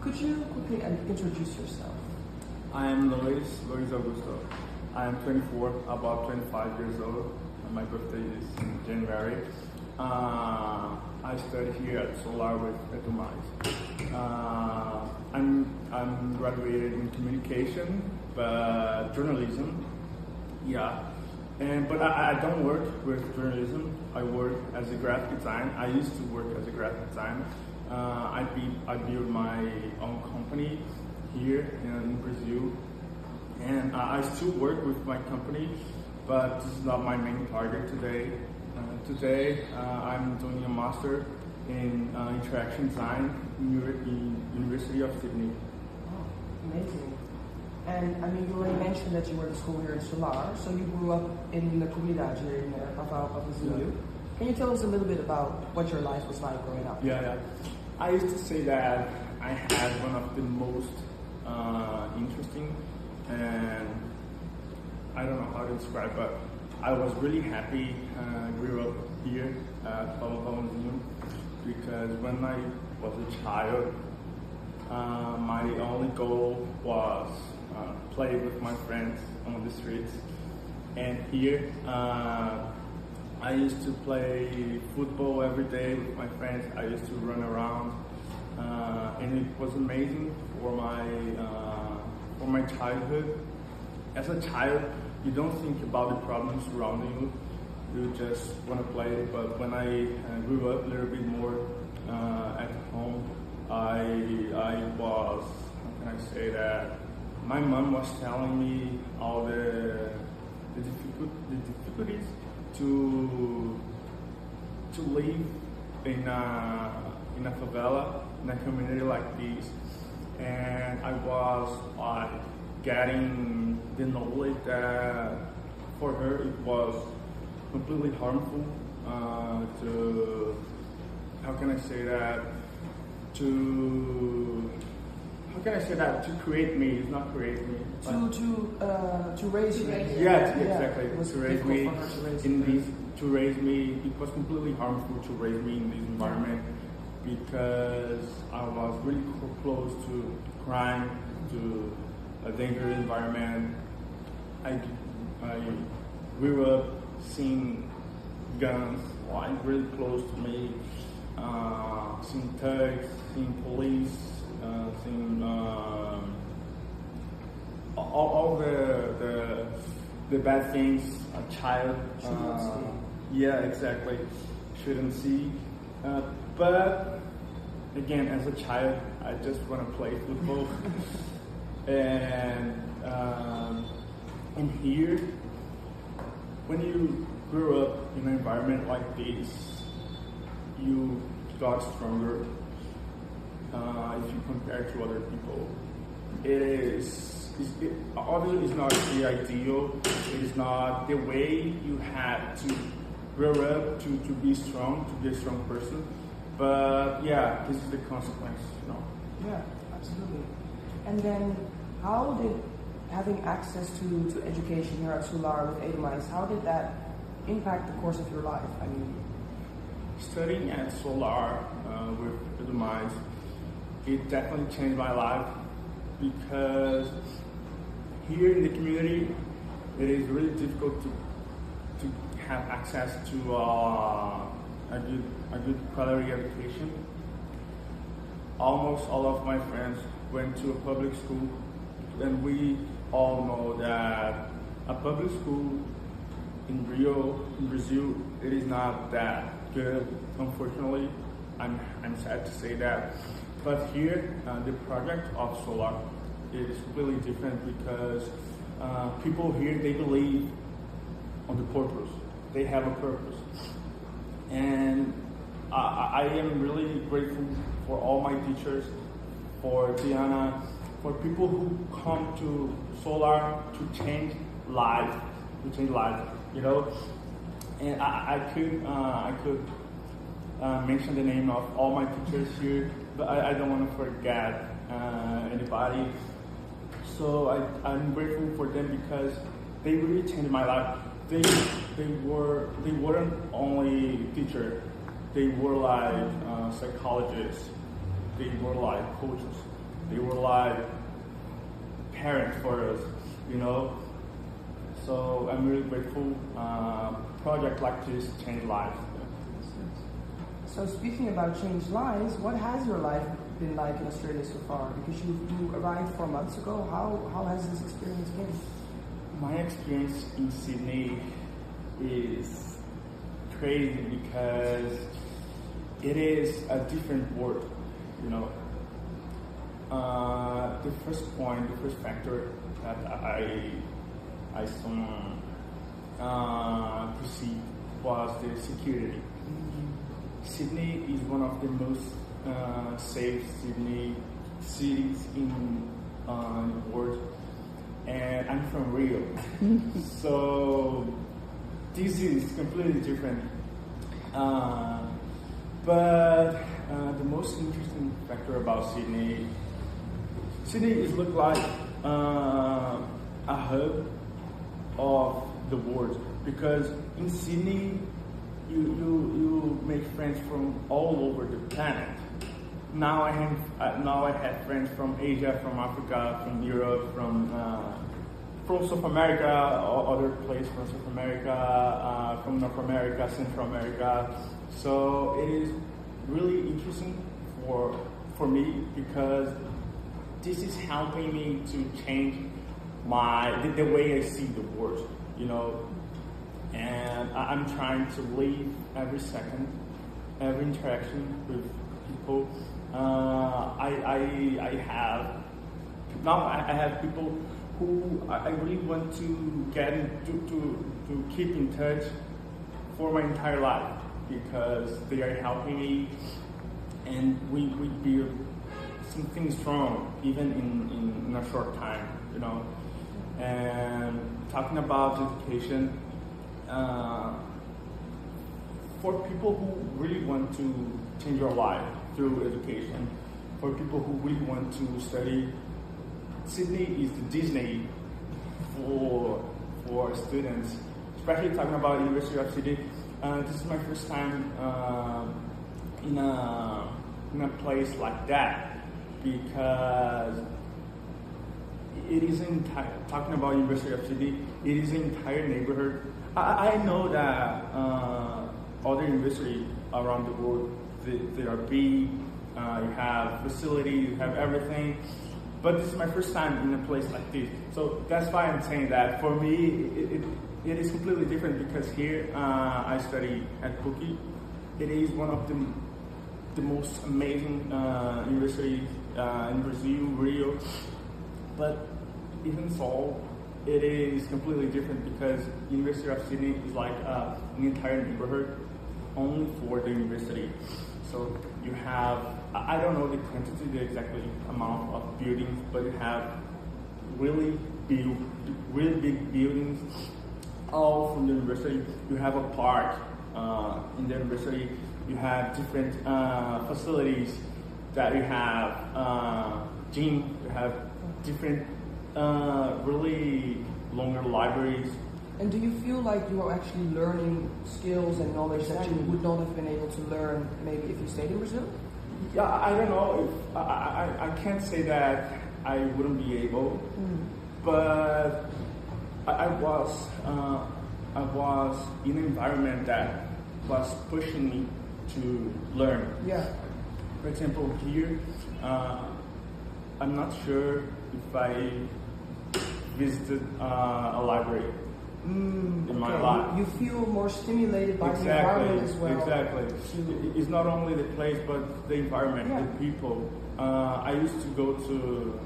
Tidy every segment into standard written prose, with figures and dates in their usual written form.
Could you quickly introduce yourself? I am Luiz Augusto. I am 24, about 25 years old. My birthday is in January. I study here at Solar with EduMais. I'm graduated in communication, but journalism. Yeah. But I don't work with journalism. I work as a graphic designer. I used to work as a graphic designer. I built my own company here in Brazil, and I still work with my company, but this is not my main target today. Today I'm doing a master in interaction design in University of Sydney. Oh, amazing. And I mean, you already mentioned that you went to school here in Solar, so you grew up in the comunidade here in Favela. Can you tell us a little bit about what your life was like growing up? Yeah. I used to say that I had one of the most interesting, and I don't know how to describe, but I was really happy grew up here at Favela, because when I was a child, my only goal was play with my friends on the streets. And here, I used to play football every day with my friends. I used to run around, and it was amazing for my childhood. As a child, you don't think about the problems surrounding you. You just want to play. But when I grew up a little bit more at home, I was, how can I say that? My mom was telling me all the difficulties to live in a favela, in a community like this, and I was like getting the knowledge that for her it was completely harmful to, how can I say that, to create me, it's not create me. To raise you. Yeah, exactly. It was to raise me for her to raise in you. this, to raise me, it was completely harmful to raise me in this environment, because I was really close to crime, to a dangerous environment. I grew up seeing guns like really close to me, seeing thugs, seeing police, seeing all the bad things a child shouldn't see. But again, as a child, I just want to play football. And here, when you grow up in an environment like this, you got stronger. If you compare to other people, obviously it's not the ideal. It is not the way you had to grow up to be strong, to be a strong person. But yeah, this is the consequence, you know. Yeah, absolutely. And then, how did having access to education here at Solar with EduMais, how did that impact the course of your life? I mean, studying at Solar with EduMais, it definitely changed my life, because here in the community, it is really difficult to have access to a good quality education. Almost all of my friends went to a public school, and we all know that a public school in Brazil, it is not that good, unfortunately. I'm sad to say that. But here, the project of Solar is completely different, because people here, they believe on the purpose. They have a purpose. And I am really grateful for all my teachers, for Diana, for people who come to Solar to change lives, you know. And I could mention the name of all my teachers here, but I don't want to forget anybody. So I'm grateful for them, because they really changed my life. They weren't only teachers. They were like psychologists. They were like coaches. They were like parents for us, you know. So I'm really grateful. Project like this change lives. So speaking about changed lives, what has your life been like in Australia so far? Because you arrived 4 months ago. How has this experience been? My experience in Sydney is crazy because it is a different world, you know. The first factor that I perceived was the security. Sydney is one of the most safe cities in the world, and I'm from Rio, so this is completely different. But the most interesting factor about Sydney is look like a hub of the world, because in Sydney you make friends from all over the planet. Now I have friends from Asia, from Africa, from Europe, from South America, or other places from South America, from North America, Central America. So it is really interesting for me, because this is helping me to change the way I see the world, you know. And I'm trying to live every second, every interaction with people. I have people who I really want to get to keep in touch for my entire life, because they are helping me, and we build something strong even in a short time, you know. And talking about education, for people who really want to change your life through education, for people who really want to study, Sydney is the Disney for students, especially talking about University of Sydney. This is my first time in a place like that, because it is talking about University of Sydney, it is an entire neighborhood. I know that other universities around the world, they are big, you have facilities, you have everything, but this is my first time in a place like this. So that's why I'm saying that for me, it is completely different, because here I study at PUC. It is one of the most amazing universities in Brazil, Rio, but even so, it is completely different, because University of Sydney is like an entire neighborhood only for the university. So you have, I don't know the quantity, the exactly amount of buildings, but you have really big buildings all from the university. You have a park in the university. You have different facilities that you have gym. You have different really longer libraries. And do you feel like you are actually learning skills and knowledge that you would not have been able to learn maybe if you stayed in Brazil? Yeah, I don't know if I can't say that I wouldn't be able, but I was in an environment that was pushing me to learn. Yeah. For example, here, I'm not sure if I visited a library in my life. You feel more stimulated by the environment as well. Exactly. It's not only the place, but the environment, the people. I used to go to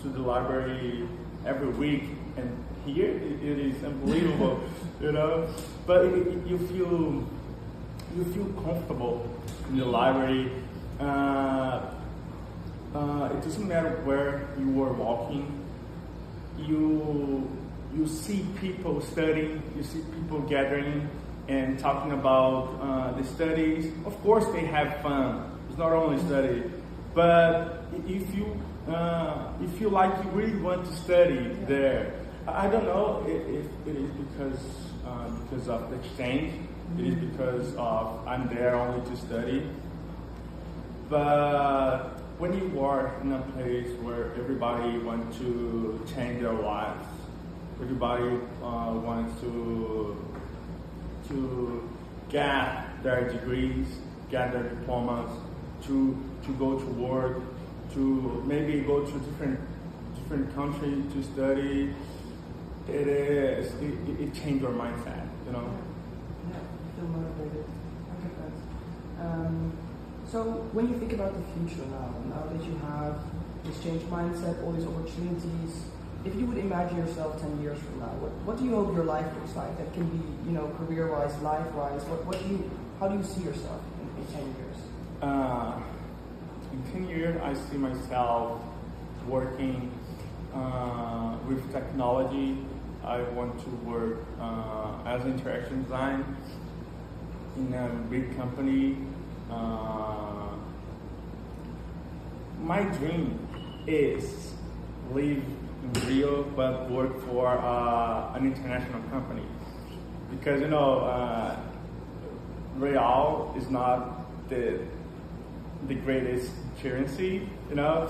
the library every week, and here it is unbelievable, you know. But you feel comfortable in the library. It doesn't matter where you are walking. You see people studying, you see people gathering and talking about the studies. Of course, they have fun. It's not only study, but if you like, you really want to study there. I don't know if it is because of the exchange. It is because of I'm there only to study. But when you are in a place where everybody wants to change their lives, everybody wants to get their degrees, get their diplomas, to go to work, to maybe go to different country to study. It changed your mindset, you know. Yeah, feel motivated. I get that. So when you think about the future now that you have this changed mindset, all these opportunities, if you would imagine yourself 10 years from now, what do you hope your life looks like? That can be, you know, career-wise, life-wise. How do you see yourself in 10 years? In 10 years, I see myself working with technology. I want to work as an interaction design in a big company. My dream is live in Rio but work for an international company, because you know Real is not the greatest currency, you know,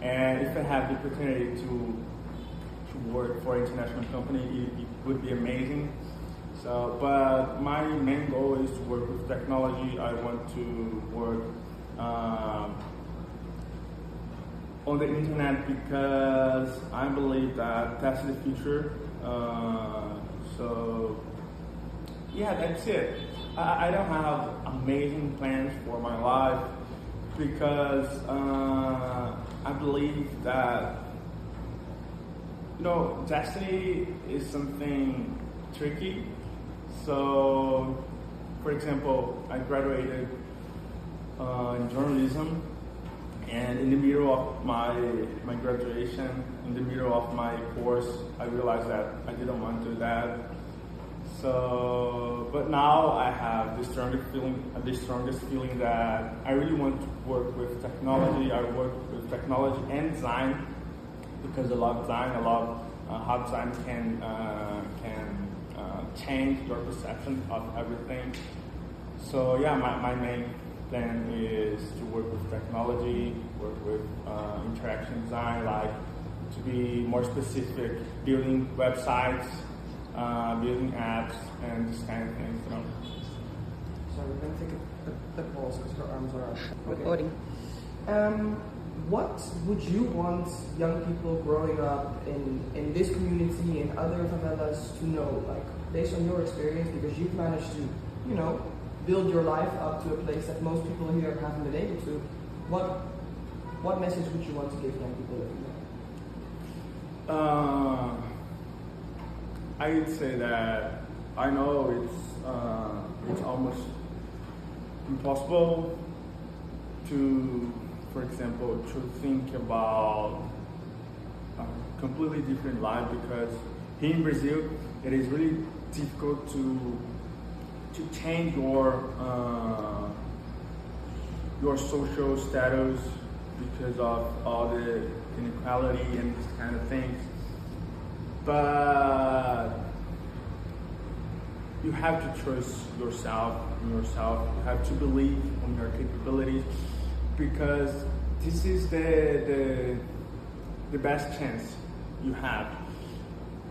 and if I have the opportunity to work for an international company, it would be amazing. So, but my main goal is to work with technology. I want to work on the internet because I believe that that's the future. So, yeah, that's it. I don't have amazing plans for my life because I believe that, you know, destiny is something tricky. So, for example, I graduated in journalism, and in the middle of my graduation, in the middle of my course, I realized that I didn't want to do that. So, but now I have the strongest feeling that I really want to work with technology. I work with technology and design because I love design. I love how design can change your perception of everything. So yeah, my main plan is to work with technology, work with interaction design, like to be more specific, building websites, building apps, and this kind of things, you know. Sorry, we're going to take a pause because her arms are up. Recording. What would you want young people growing up in this community and other favelas to know, like based on your experience, because you've managed to, you know, build your life up to a place that most people here haven't been able to? What message would you want to give young people living there? I would say that I know it's almost impossible to, for example, to think about a completely different life, because here in Brazil it is really difficult to change your social status because of all the inequality and this kind of things. But you have to trust yourself. You have to believe in your capabilities, because this is the best chance you have.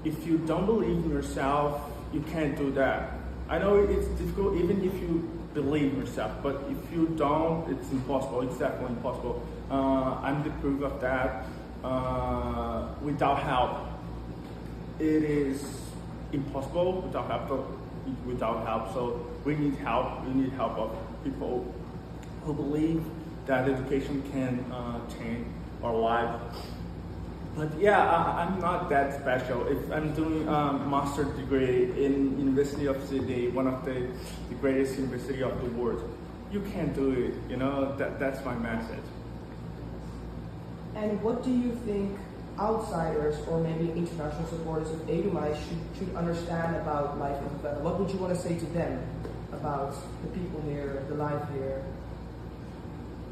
If you don't believe in yourself, you can't do that. I know it's difficult even if you believe in yourself, but if you don't, it's impossible. It's definitely impossible. I'm the proof of that. Without help, it is impossible. Without help, so we need help. We need help of people who believe that education can change our life. But yeah, I'm not that special. If I'm doing a master's degree in University of USYD, one of the greatest university of the world, you can't do it. You know, that's my message. And what do you think outsiders or maybe international supporters of EduMais should understand about life in favela? What would you want to say to them about the people here, the life here?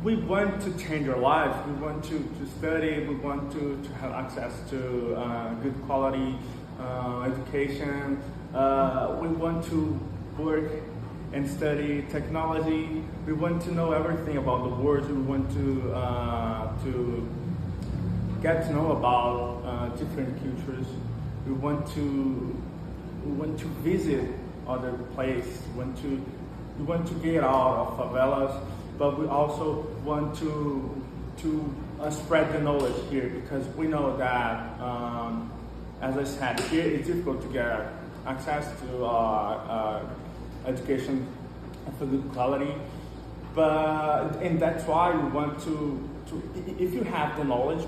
We want to change our lives. We want to study. We want to have access to good quality education. We want to work and study technology. We want to know everything about the world. We want to get to know about different cultures. We want to visit other places. We want to get out of favelas, but we also want to spread the knowledge here, because we know that, as I said, here it's difficult to get access to education of a good quality. And that's why we want to if you have the knowledge,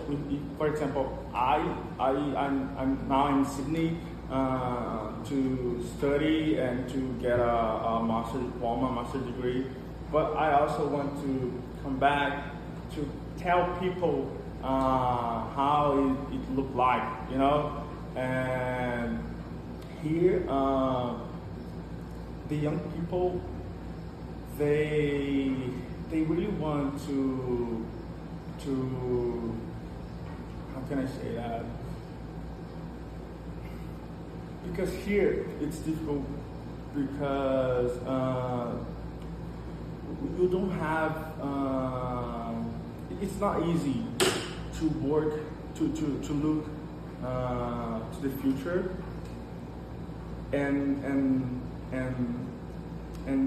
for example, I'm now in Sydney to study and to get a master degree, but I also want to come back to tell people how it looked like, you know. And here, the young people, they really want to how can I say that? Because here it's difficult because you don't have. It's not easy to work to look to the future and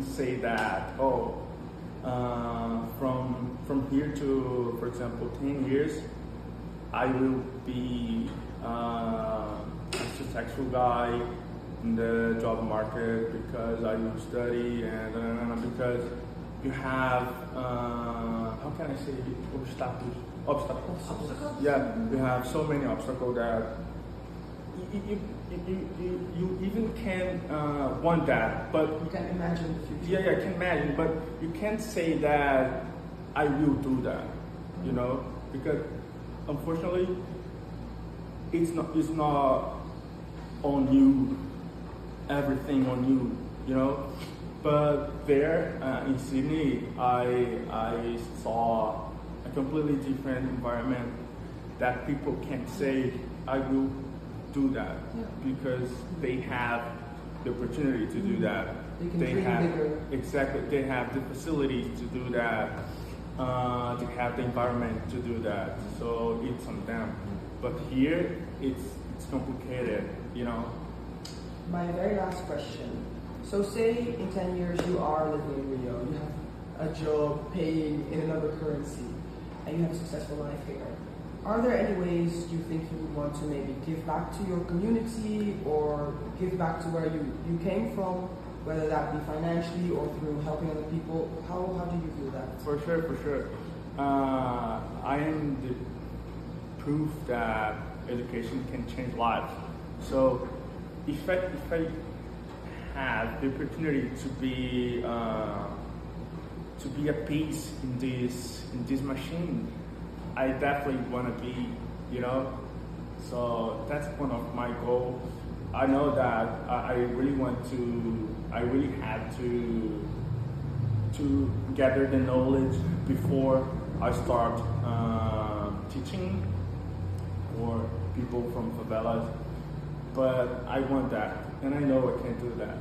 say that from here to, for example, 10 years, I will be a successful guy in the job market because I will study and because you have how can I say obstacles? Yeah, you have so many obstacles that you even can want that, but you can imagine the future. Yeah, I can imagine, but you can't say that I will do that, you know, because unfortunately it's not on you, everything on you, you know. But there in Sydney, I saw a completely different environment that people can say I will do that, because they have the opportunity to do that. They have bigger. Exactly. They have the facilities to do that. They have the environment to do that. So it's on them. But here it's complicated, you know. My very last question. So say in 10 years you are living in Rio, you have a job paying in another currency, and you have a successful life here. Are there any ways you think you would want to maybe give back to your community or give back to where you came from, whether that be financially or through helping other people? How do you do that? For sure. I am the proof that education can change lives. So if I have the opportunity to be a piece in this machine, I definitely want to be, you know. So that's one of my goals. I know that I really had to gather the knowledge before I start teaching for people from favelas. But I want that, and I know I can do that.